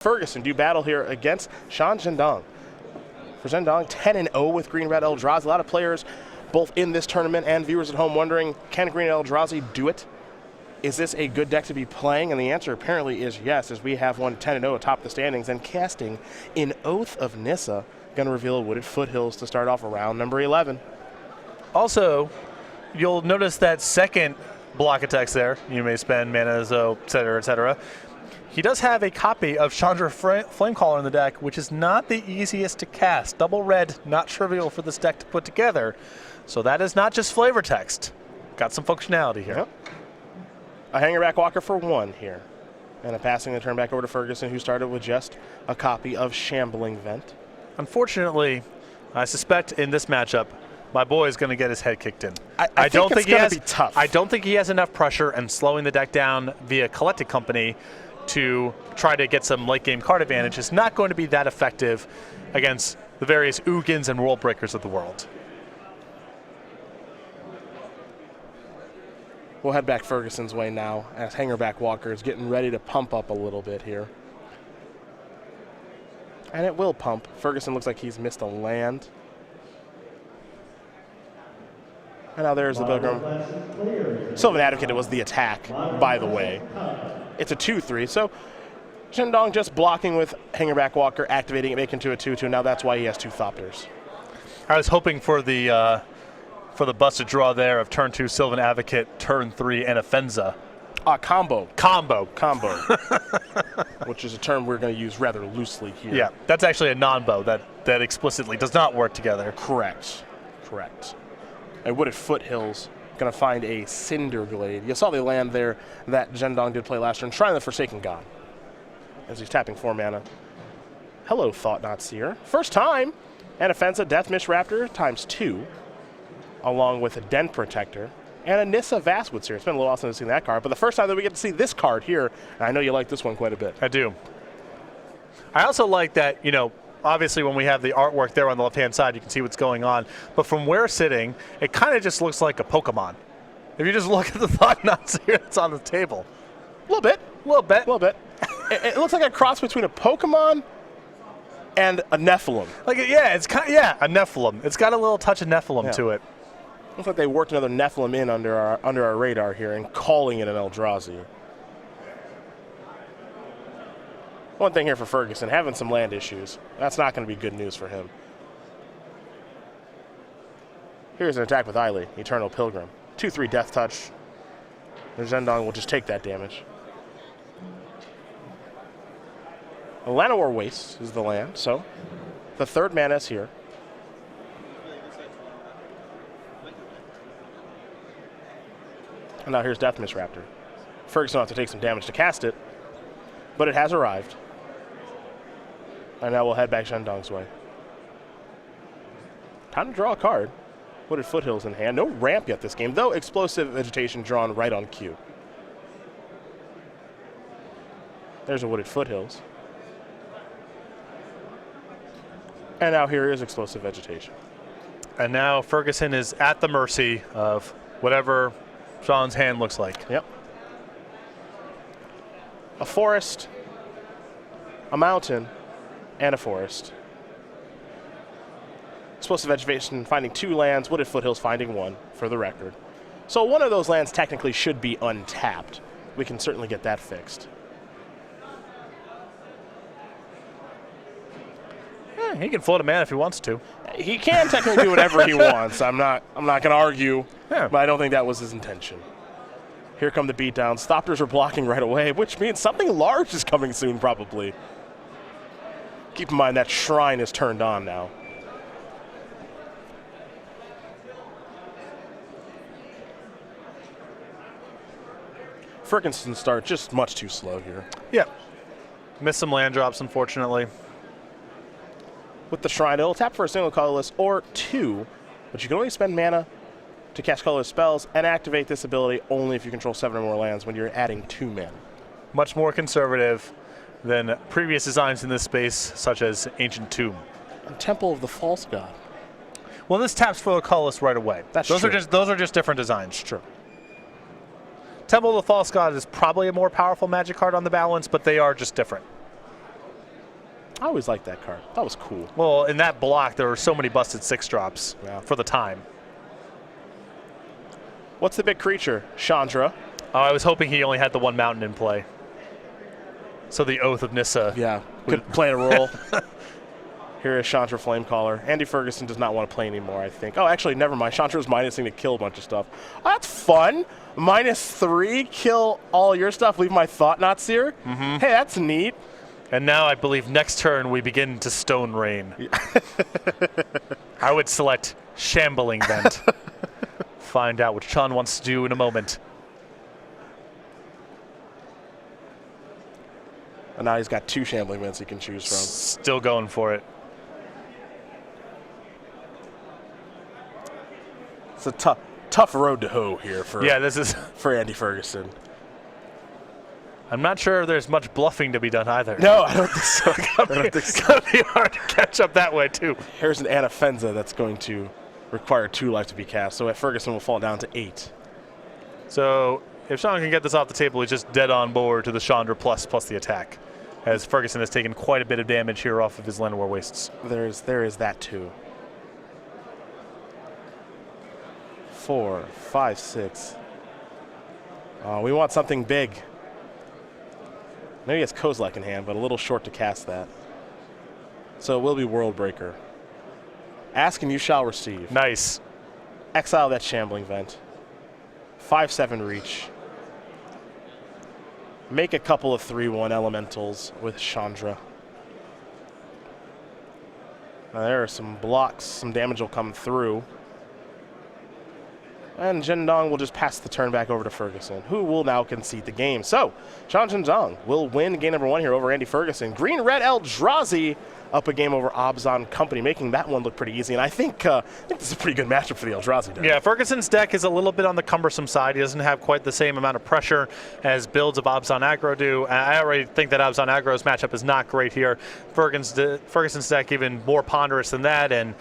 Ferguson do battle here against Shan Zhengdong. For Zhengdong, 10-0 with Green-Red Eldrazi. A lot of players, both in this tournament and viewers at home, wondering, can Green Eldrazi do it? Is this a good deck to be playing? And the answer apparently is yes, as we have one 10-0 atop the standings and casting in Oath of Nissa. Going to reveal Wooded Foothills to start off round number 11. Also, you'll notice that second block of text there. You may spend mana, so et cetera, et cetera. He does have a copy of Chandra Flamecaller in the deck, which is not the easiest to cast. Double red, not trivial for this deck to put together. So that is not just flavor text. Got some functionality here. Yep. A Hangerback Walker for 1 here. And a passing the turn back over to Ferguson, who started with just a copy of Shambling Vent. Unfortunately, I suspect in this matchup, my boy is going to get his head kicked in. I don't think it's going to be tough. I don't think he has enough pressure and slowing the deck down via Collected Company to try to get some late game card advantage is not going to be that effective against the various Ugins and World Breakers of the world. We'll head back Ferguson's way now as Hangerback Walker is getting ready to pump up a little bit here. And it will pump. Ferguson looks like he's missed a land. And now there's the Pilgrim. Sylvan Advocate, it was the attack, by the way. It's a 2-3, so Zhengdong just blocking with Hangerback Walker, activating it, making it to a 2-2. Now that's why he has 2 Thopters. I was hoping for the busted draw there of turn 2 Sylvan Advocate, turn 3 and Offenza. Combo. Combo. Which is a term we're going to use rather loosely here. Yeah, that's actually a non-bow that explicitly does not work together. Correct. A Wooded Foothills going to find a Cinder Glade. You saw the land there that Zhengdong did play last turn. Shrine of the Forsaken God. As he's tapping 4 mana. Hello, Thought-Knot Seer. First time. And Offensa, Deathmish Raptor ×2. Along with a Den Protector. And a Nissa Vastwood Seer. It's been a little while since I've seen that card. But the first time that we get to see this card here, and I know you like this one quite a bit. I do. I also like that, you know, obviously when we have the artwork there on the left-hand side, you can see what's going on. But from where sitting, it kind of just looks like a Pokemon. If you just look at the Thought-Knot Seer that's on the table. A little bit. It looks like a cross between a Pokemon and a Nephilim. Like, yeah, it's kind of, a Nephilim. It's got a little touch of Nephilim to it. Looks like they worked another Nephilim in under our radar here and calling it an Eldrazi. One thing here for Ferguson, having some land issues. That's not going to be good news for him. Here's an attack with Eiley, Eternal Pilgrim. 2-3 Death Touch. And Zhengdong will just take that damage. Llanowar Waste is the land, so the 3rd mana is here. And now here's Deathmish Raptor. Ferguson will have to take some damage to cast it, but it has arrived. And now we'll head back Zhengdong's way. Time to draw a card. Wooded Foothills in hand. No ramp yet this game, though Explosive Vegetation drawn right on cue. There's a Wooded Foothills. And now here is Explosive Vegetation. And now Ferguson is at the mercy of whatever Sean's hand looks like. Yep. A forest, a mountain, and a forest. Explosive Vegetation finding 2 lands, Wooded Foothills finding 1, for the record. So one of those lands technically should be untapped. We can certainly get that fixed. He can float a mana if he wants to. He can technically do whatever he wants. I'm not going to argue, but I don't think that was his intention. Here come the beatdowns. Thopters are blocking right away, which means something large is coming soon, probably. Keep in mind that Shrine is turned on now. Ferguson's start just much too slow here. Yeah. Missed some land drops, unfortunately. With the Shrine, it'll tap for a single colorless or 2, but you can only spend mana to cast colorless spells and activate this ability only if you control 7 or more lands when you're adding 2 mana. Much more conservative than previous designs in this space, such as Ancient Tomb. And Temple of the False God. Well, this taps for a colorless right away. Those are just different designs. True. Temple of the False God is probably a more powerful Magic card on the balance, but they are just different. I always liked that card. That was cool. Well, in that block, there were so many busted 6-drops for the time. What's the big creature? Chandra. Oh, I was hoping he only had the 1 mountain in play. So the Oath of Nissa. Yeah, could play a role. Here is Chandra Flamecaller. Andy Ferguson does not want to play anymore, I think. Oh, actually, never mind. Chandra's minusing to kill a bunch of stuff. Oh, that's fun. -3, kill all your stuff, leave my Thought-Knot Seer. Hey, that's neat. And now I believe next turn we begin to Stone Rain. I would select Shambling Vent. Find out what Shan wants to do in a moment. And now he's got 2 Shambling Vents he can choose from. Still going for it. It's a tough road to hoe here for for Andy Ferguson. I'm not sure there's much bluffing to be done either. No, I don't think so. It's going to be hard to catch up that way, too. Here's an Anafenza that's going to require 2 life to be cast, so Ferguson will fall down to 8. So if Shan can get this off the table, he's just dead on board to the Chandra plus the attack, as Ferguson has taken quite a bit of damage here off of his Llanowar Wastes. There is that, too. 4, 5, 6. We want something big. Maybe he has Kozilek in hand, but a little short to cast that. So it will be World Breaker. Ask and you shall receive. Nice. Exile that Shambling Vent. 5/7 reach. Make a couple of 3/1 elementals with Chandra. Now there are some blocks, some damage will come through. And Zhengdong will just pass the turn back over to Ferguson, who will now concede the game. So, Zhengdong will win game number 1 here over Andy Ferguson. Green-Red Eldrazi up a game over Abzan Company, making that one look pretty easy. And I think this is a pretty good matchup for the Eldrazi deck. Yeah, Ferguson's deck is a little bit on the cumbersome side. He doesn't have quite the same amount of pressure as builds of Abzan Aggro do. I already think that Abzan Aggro's matchup is not great here. Ferguson's deck even more ponderous than that. And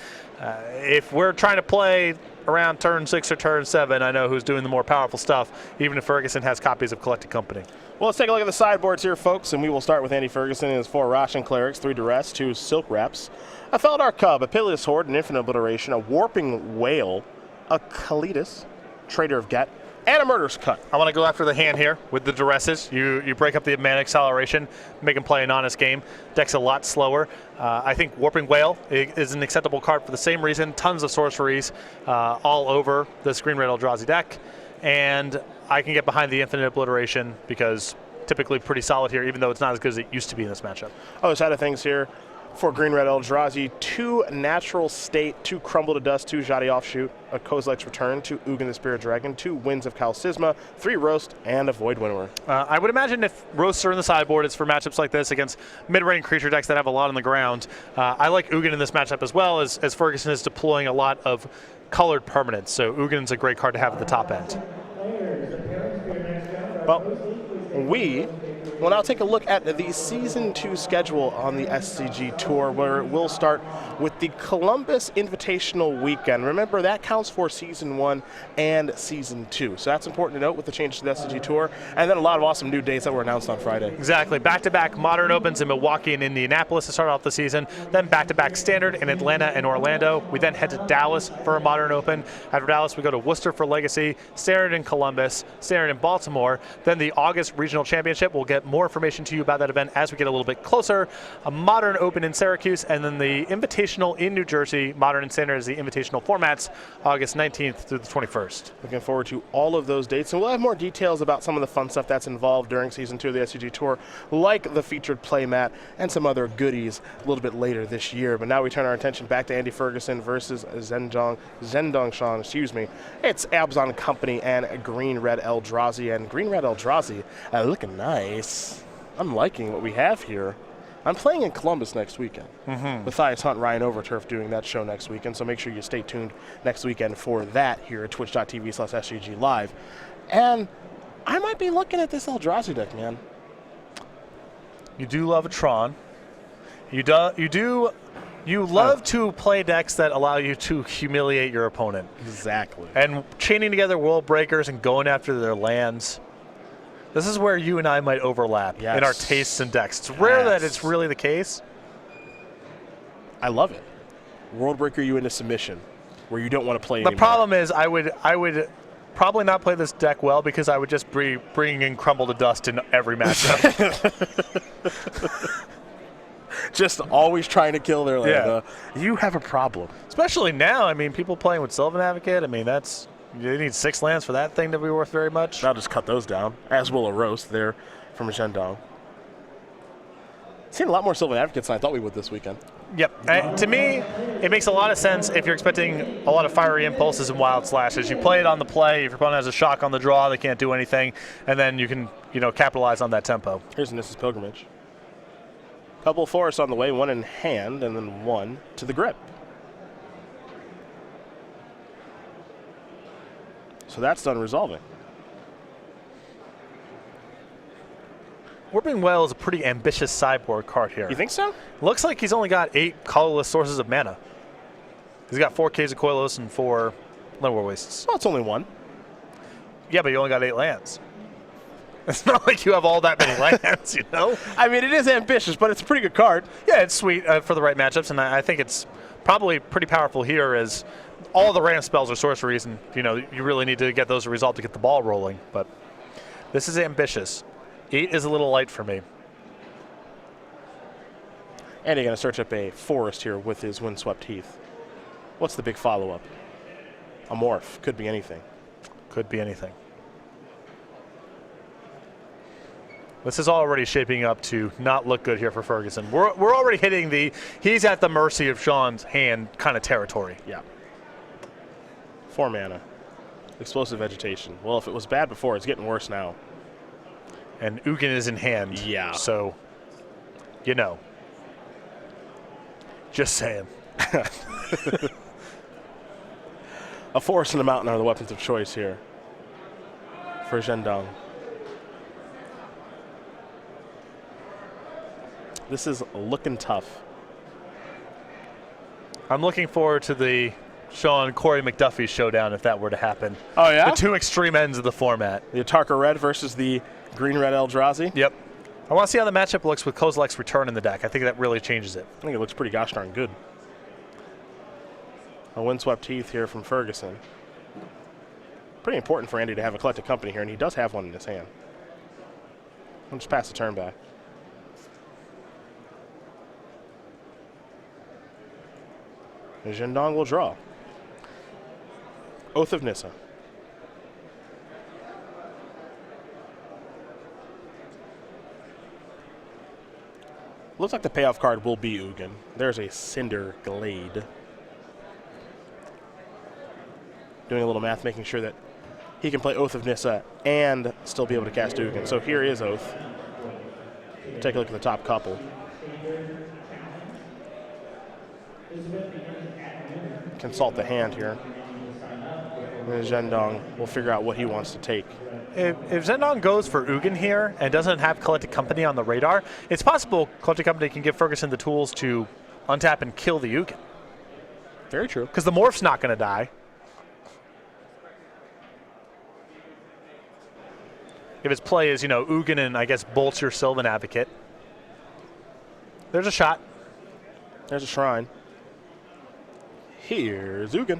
if we're trying to play around turn 6 or turn 7, I know who's doing the more powerful stuff, even if Ferguson has copies of Collected Company. Well, let's take a look at the sideboards here, folks, and we will start with Andy Ferguson and his 4 Ration Clerics, 3 Duress, 2 Silk Wraps, a Feldar Cub, a Pileus Horde, an Infinite Obliteration, a Warping Whale, a Kalitas, Trader of Get, and a Murderous Cut. I want to go after the hand here with the Duresses. You break up the mana acceleration, make him play an honest game. Deck's a lot slower. I think Warping Whale is an acceptable card for the same reason. Tons of sorceries all over the Green-Red Eldrazi deck. And I can get behind the Infinite Obliteration because typically pretty solid here, even though it's not as good as it used to be in this matchup. Other side of things here, for Green-Red Eldrazi, 2 Natural State, 2 Crumble to Dust, 2 Jati Offshoot, a Kozilek's Return, 2 Ugin the Spirit Dragon, 2 Winds of Kalsisma, 3 Roast, and a Void Winnower. I would imagine if Roasts are in the sideboard, it's for matchups like this against mid-range creature decks that have a lot on the ground. I like Ugin in this matchup as well, as Ferguson is deploying a lot of colored permanents, so Ugin's a great card to have at the top end. Well, we will now take a look at the Season 2 schedule on the SCG Tour, where it will start with the Columbus Invitational Weekend. Remember, that counts for Season 1 and Season 2. So that's important to note with the change to the SCG Tour. And then a lot of awesome new dates that were announced on Friday. Exactly. Back-to-back Modern Opens in Milwaukee and Indianapolis to start off the season. Then back-to-back Standard in Atlanta and Orlando. We then head to Dallas for a Modern Open. After Dallas, we go to Worcester for Legacy, Standard in Columbus, Standard in Baltimore. Then the August Regional Championship. We'll get more information to you about that event as we get a little bit closer. A Modern Open in Syracuse, and then the Invitational in New Jersey. Modern and Standard is the Invitational formats, August 19th through the 21st. Looking forward to all of those dates, and we'll have more details about some of the fun stuff that's involved during Season 2 of the SCG Tour, like the featured playmat and some other goodies a little bit later this year. But now we turn our attention back to Andy Ferguson versus Zhengdong Shan, excuse me. It's Abzan Company and Green-Red Eldrazi, and Green-Red Eldrazi looking nice. I'm liking what we have here. I'm playing in Columbus next weekend. Matthias Hunt, Ryan Overturf doing that show next weekend, so make sure you stay tuned next weekend for that here at twitch.tv/SCG Live. And I might be looking at this Eldrazi deck, man. You do love a Tron. You love to play decks that allow you to humiliate your opponent. Exactly. And chaining together World Breakers and going after their lands. This is where you and I might overlap in our tastes and decks. It's rare that it's really the case. I love it. World Breaker you into submission, where you don't want to play The anymore. problem is I would probably not play this deck well because I would just be bringing in Crumble to Dust in every matchup. Just always trying to kill their land. Yeah. You have a problem. Especially now. I mean, people playing with Sylvan Advocate. I mean, you need 6 lands for that thing to be worth very much. I'll just cut those down, as will a roast there from Zhengdong. Seen a lot more Sylvan Advocates than I thought we would this weekend. Yep. To me, it makes a lot of sense if you're expecting a lot of fiery impulses and wild slashes. You play it on the play. If your opponent has a shock on the draw, they can't do anything, and then you can, capitalize on that tempo. Here's Nissa's Pilgrimage. Couple of forests on the way, one in hand, and then one to the grip. So that's done resolving. Warping Well is a pretty ambitious sideboard card here. You think so? Looks like he's only got 8 colorless sources of mana. He's got 4 Caves of Koilos and 4 Llanowar Wastes. Well, it's only one. Yeah, but you only got 8 lands. It's not like you have all that many lands, I mean, it is ambitious, but it's a pretty good card. Yeah, it's sweet for the right matchups, and I think it's probably pretty powerful here as all the ramp spells are sorceries, and you really need to get those resolved to get the ball rolling. But this is ambitious. 8 is a little light for me. And you're going to search up a forest here with his Windswept Heath. What's the big follow-up? A morph. Could be anything. Could be anything. This is already shaping up to not look good here for Ferguson. We're already hitting he's at the mercy of Shan's hand kind of territory. Yeah. 4 mana. Explosive Vegetation. Well, if it was bad before, it's getting worse now. And Ugin is in hand. Yeah. So, Just saying. A forest and a mountain are the weapons of choice here for Zhengdong. This is looking tough. I'm looking forward to the Sean Corey McDuffie showdown if that were to happen. Oh, yeah? The 2 extreme ends of the format. The Atarka Red versus the Green-Red Eldrazi. Yep. I want to see how the matchup looks with Kozilek's return in the deck. I think that really changes it. I think it looks pretty gosh darn good. A Windswept Heath here from Ferguson. Pretty important for Andy to have a Collected Company here, and he does have one in his hand. I'll just pass the turn back. Zhengdong will draw. Oath of Nissa. Looks like the payoff card will be Ugin. There's a Cinder Glade. Doing a little math, making sure that he can play Oath of Nissa and still be able to cast Ugin. So here is Oath. Take a look at the top couple. Consult the hand here. And Zhengdong will figure out what he wants to take. If Zhengdong goes for Ugin here and doesn't have Collected Company on the radar, it's possible Collected Company can give Ferguson the tools to untap and kill the Ugin. Very true. Because the Morph's not going to die. If his play is, Ugin and, I guess, bolts your Sylvan Advocate. There's a shot. There's a shrine. Here's Ugin.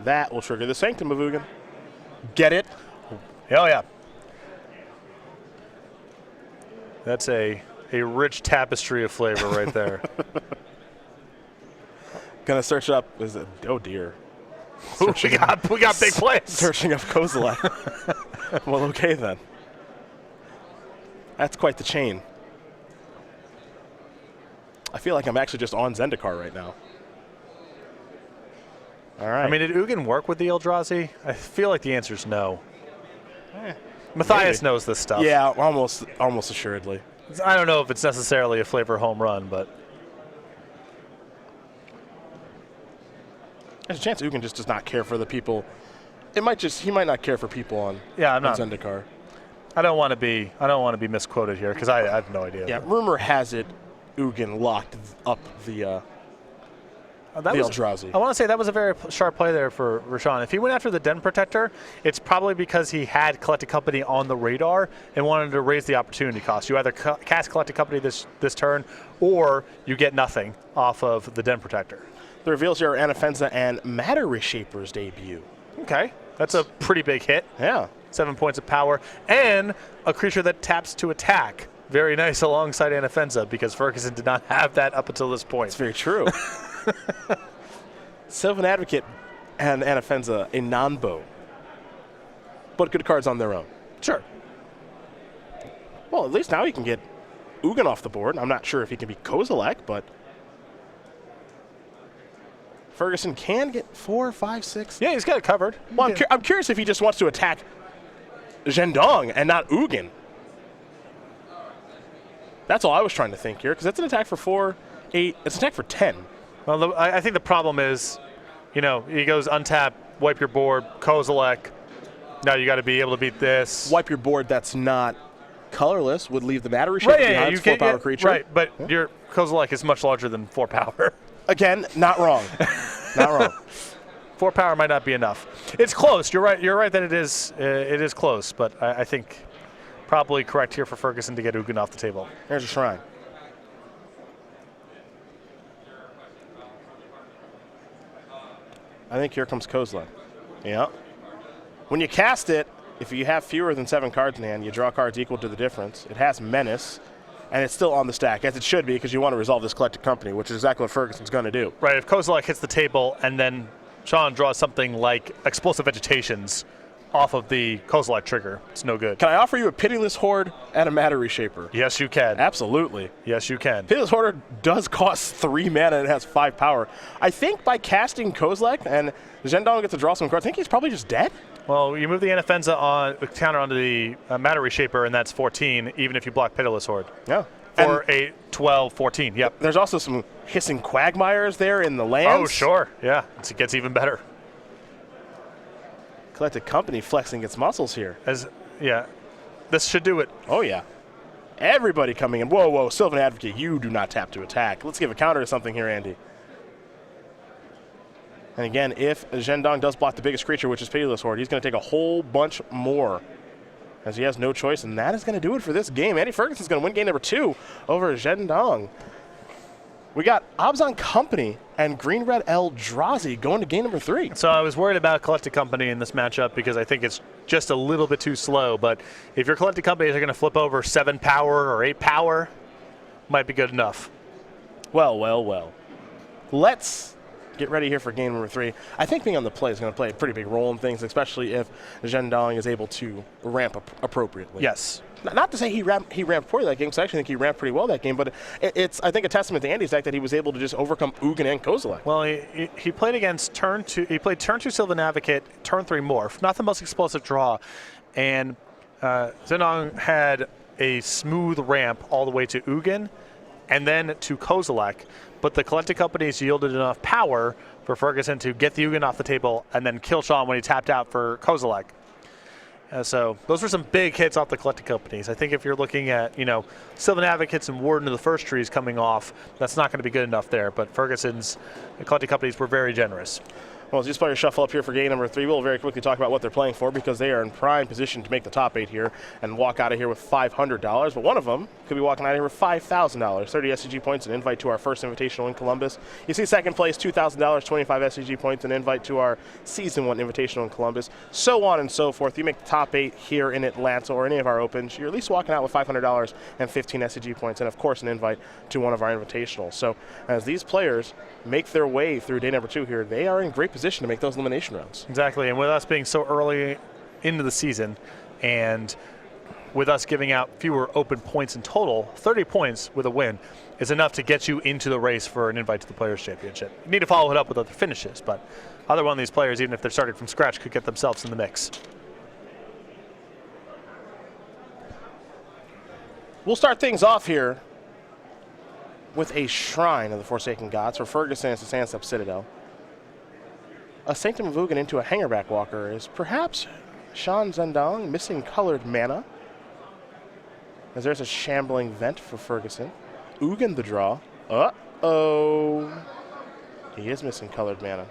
That will trigger the Sanctum of Ugin. Get it? Oh, yeah. That's a rich tapestry of flavor right there. Gonna search up. Oh, dear. Ooh, we got big plays. Searching up Kozilek. Well, okay then. That's quite the chain. I feel like I'm actually just on Zendikar right now. All right. I mean, did Ugin work with the Eldrazi? I feel like the answer is no. Matthias knows this stuff. Yeah, almost assuredly. I don't know if it's necessarily a flavor home run, but there's a chance Ugin just does not care for the people. He might not care for people on Zendikar. I don't want to be misquoted here because I have no idea. Yeah, rumor has it Ugin locked up the the Eldrazi. I want to say that was a very sharp play there for Rashawn. If he went after the Den Protector, it's probably because he had Collected Company on the radar and wanted to raise the opportunity cost. You either cast Collected Company this turn, or you get nothing off of the Den Protector. The reveals here are Anafenza and Matter Reshaper's debut. Okay, that's a pretty big hit. Yeah. 7 points of power, and a creature that taps to attack. Very nice alongside Anafenza, because Ferguson did not have that up until this point. That's very true. Sylvan Advocate and Anafenza, a non-bow. But good cards on their own. Sure. Well, at least now he can get Ugin off the board. I'm not sure if he can be Kozilek, but Ferguson can get 4, 5, 6. Yeah, he's got it covered. Well, I'm curious if he just wants to attack Zhengdong and not Ugin. That's all I was trying to think here, because that's an attack for 4, 8. It's an attack for 10. Well, I think the problem is, he goes untap, wipe your board, Kozilek. Now you got to be able to beat this. Wipe your board that's not colorless would leave the Matter Reshaper behind. It's 4-power creature. Right, but your Kozilek is much larger than 4 power. Again, not wrong. Not wrong. 4 power might not be enough. It's close. You're right. You're right that it is close, but I think probably correct here for Ferguson to get Ugin off the table. There's a shrine. I think here comes Kozilek. Yeah. When you cast it, if you have fewer than 7 cards in hand, you draw cards equal to the difference. It has Menace, and it's still on the stack, as it should be, because you want to resolve this Collected Company, which is exactly what Ferguson's going to do. Right. If Kozilek hits the table and then Shan draws something like Explosive Vegetations off of the Kozilek trigger, it's no good. Can I offer you a Pitiless Horde and a Matter Reshaper? Yes, you can. Absolutely. Yes, you can. Pitiless Horde does cost 3 mana and it has 5 power. I think by casting Kozilek and Zhengdong gets to draw some cards, I think he's probably just dead. Well, you move the Anafenza counter onto the Matter Reshaper, and that's 14, even if you block Pitiless Horde. Yeah. For 8, 12, 14, yep. There's also some Hissing Quagmires there in the lands. Oh, sure, yeah. It gets even better. Collected Company flexing its muscles here. Yeah, this should do it. Oh, yeah. Everybody coming in. Whoa, whoa, Sylvan Advocate, you do not tap to attack. Let's give a counter to something here, Andy. And again, if Zhengdong does block the biggest creature, which is Pitiless Horde, he's going to take a whole bunch more, as he has no choice, and that is going to do it for this game. Andy Ferguson's going to win game number 2 over Zhengdong. We got Abzan Company and Green-Red Eldrazi going to game number 3. So I was worried about Collected Company in this matchup because I think it's just a little bit too slow. But if your Collected Companies are going to flip over 7 power or 8 power, might be good enough. Well, well, well. Let's get ready here for game number 3. I think being on the play is going to play a pretty big role in things, especially if Zhengdong is able to ramp up appropriately. Yes. Not to say he ramped poorly that game, because I actually think he ramped pretty well that game, but it's, I think, a testament to Andy's deck that he was able to just overcome Ugin and Kozilek. Well, he played against turn 2. He played turn 2 Sylvan Advocate, turn 3 Morph. Not the most explosive draw. And Zhengdong had a smooth ramp all the way to Ugin and then to Kozilek. But the Collected Companies yielded enough power for Ferguson to get the Ugin off the table and then kill Shan when he tapped out for Kozilek. So those were some big hits off the Collected Companies. I think if you're looking at, Sylvan Advocates and Warden of the First Trees coming off, that's not going to be good enough there. But Ferguson's Collected Companies were very generous. Well, as these players shuffle up here for game number 3, we'll very quickly talk about what they're playing for, because they are in prime position to make the top 8 here and walk out of here with $500. But one of them could be walking out of here with $5,000, 30 SCG points, an invite to our first Invitational in Columbus. You see second place, $2,000, 25 SCG points, an invite to our Season 1 Invitational in Columbus, so on and so forth. You make the top 8 here in Atlanta or any of our Opens, you're at least walking out with $500 and 15 SCG points, and of course an invite to one of our Invitationals. So as these players make their way through day number 2 here, they are in great position to make those elimination rounds. Exactly, and with us being so early into the season and with us giving out fewer open points in total, 30 points with a win is enough to get you into the race for an invite to the Players' Championship. You need to follow it up with other finishes, but either one of these players, even if they're starting from scratch, could get themselves in the mix. We'll start things off here with a Shrine of the Forsaken Gods. For Ferguson, it's the Sandstep Citadel. A Sanctum of Ugin into a Hangerback Walker is perhaps Shan Zhengdong missing colored mana, as there's a Shambling Vent for Ferguson. Ugin the draw. Uh-oh. He is missing colored mana.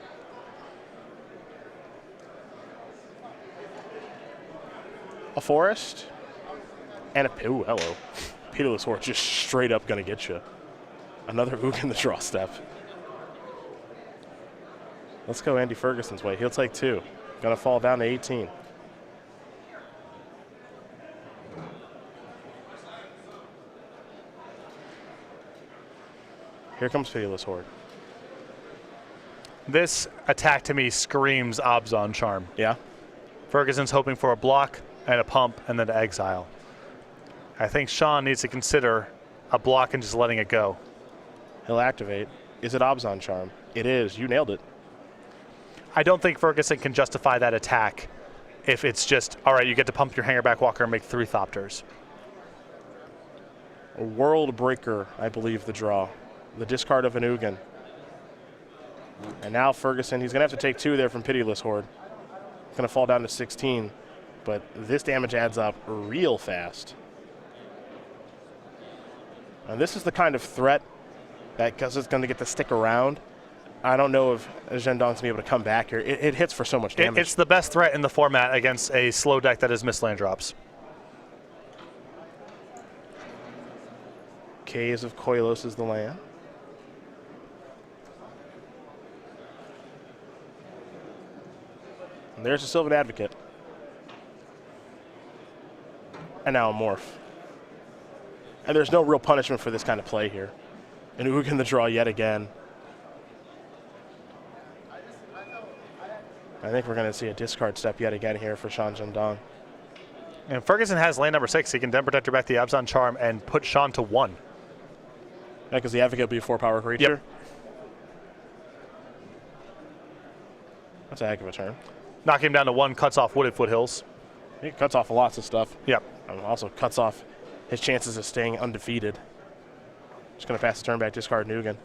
A forest. And a, ooh, hello. Pitiless Horde just straight up gonna get you. Another Ook in the draw step. Let's go Andy Ferguson's way. He'll take 2. Gonna fall down to 18. Here comes Pitiless Horde. This attack to me screams Abzan Charm. Yeah. Ferguson's hoping for a block and a pump and then to exile. I think Shan needs to consider a block and just letting it go. He'll activate. Is it Abzan Charm? It is. You nailed it. I don't think Ferguson can justify that attack if it's just, all right, you get to pump your Hangerback Walker and make 3 Thopters. A World Breaker, I believe, the draw. The discard of an Ugin. And now Ferguson, he's going to have to take 2 there from Pitiless Horde. It's going to fall down to 16. But this damage adds up real fast. And this is the kind of threat that, because it's going to get to stick around, I don't know if Zhengdong's going to be able to come back here. It hits for so much damage. It's the best threat in the format against a slow deck that is missed land drops. Caves of Koilos is the land. And there's a Sylvan Advocate. And now a Morph. And there's no real punishment for this kind of play here. And Ook in the draw yet again. I think we're going to see a discard step yet again here for Shan Zhengdong. And Ferguson has land number 6. He can Den Protector back the Abzan Charm and put Shan to 1. Yeah, because the Advocate will be a 4-power creature. Yep. That's a heck of a turn. Knocking him down to 1 cuts off Wooded Foothills. He cuts off lots of stuff. Yep. And also cuts off his chances of staying undefeated. Just going to pass the turn back, discard Nugan.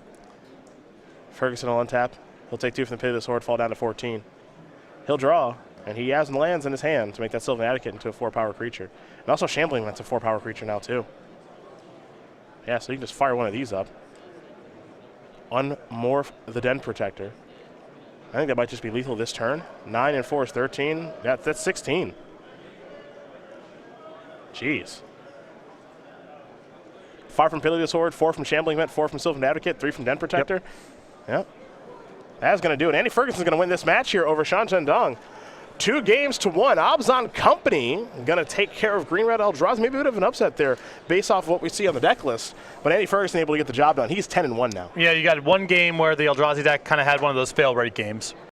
Ferguson will untap. He'll take 2 from the Pitiless Horde, fall down to 14. He'll draw, and he has lands in his hand to make that Sylvan Advocate into a 4-power creature. And also Shambling Vent's a 4-power creature now too. Yeah, so you can just fire one of these up. Unmorph the Den Protector. I think that might just be lethal this turn. 9 and 4 is 13. That's 16. Jeez. 5 from Pitiless Horde, 4 from Shambling Vent, 4 from Sylvan Advocate, 3 from Den Protector. Yep. That's going to do it. Andy Ferguson's going to win this match here over Shan Zhengdong. 2 games to 1. Abzan Company going to take care of Green Red Eldrazi. Maybe a bit of an upset there based off of what we see on the deck list. But Andy Ferguson able to get the job done. He's 10-1 now. Yeah, you got one game where the Eldrazi deck kind of had one of those fail rate games.